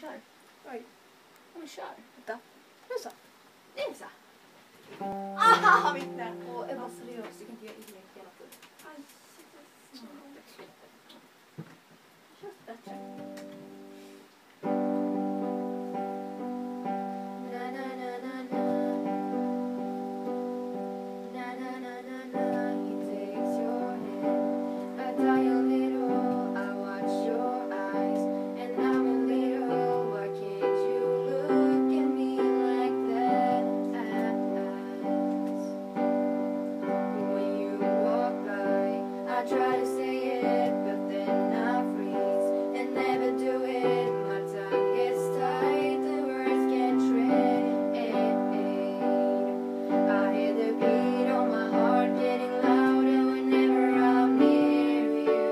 kör. Oj. Ja, men kör. Vänta. Nu så. Det är så. Ah, mitten. Och Ebba, seriöst, du kan inte göra illa hela tiden. Aj, Det känns bättre. I try to say it, but then I freeze and never do it. My tongue gets tight, the words get trade. I hear the beat on my heart getting louder whenever I'm near you.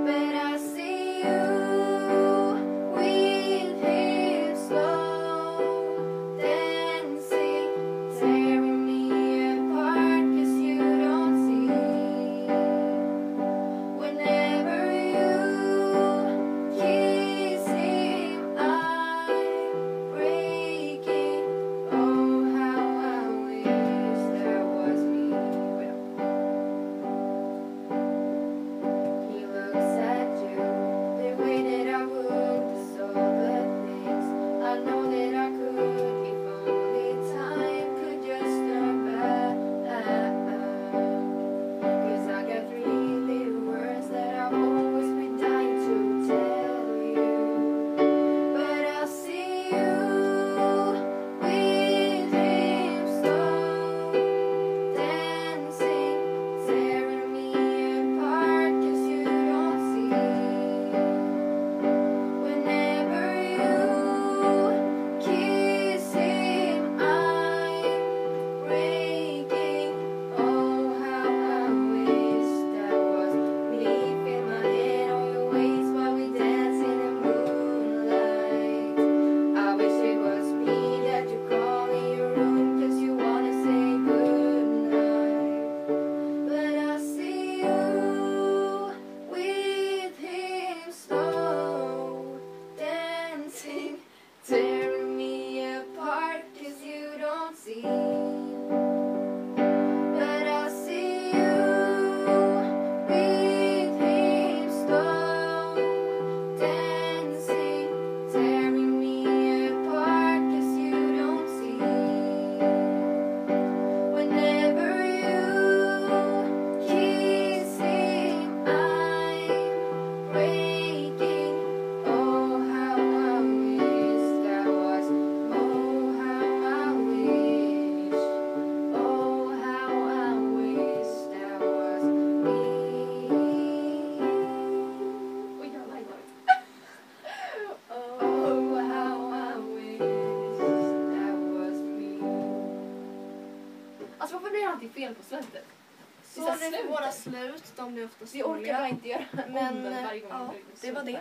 But I see you with hips slow dancing, tearing me apart 'cause you don't see. Whenever you kiss him, I'm breaking. Oh, how I wish that was me. He looks at you the way that I would, 'cause all the things I know that I could, if only time could just turn back. 'Cause I got 3 little words that I've always been dying to tell you. But I see you with him slow dancing, tearing me apart 'cause you don't see. Whenever you kiss him, I'm breaking. Oh, how I wish that was me. Feel my head on your waist while we dance in the moonlight. I wish it was me that you call in your room 'cause you wanna say goodnight. But I see you with him slow dancing, tearing me apart 'cause you don't see. But I see you with him slow dancing, tearing me apart 'cause you don't see. Whenever you kiss him, I'm breaking. Oh, how I wish that was. Oh, how I wish. Oh, how I wish that was me. Oj, jag lajvar. Oh, how I wish that was me. Alltså varför blir det alltid fel på slutet? Så det är för våra slut, de blir ofta Vi orkar bara inte göra Men, om den varje gång. ja, det var det.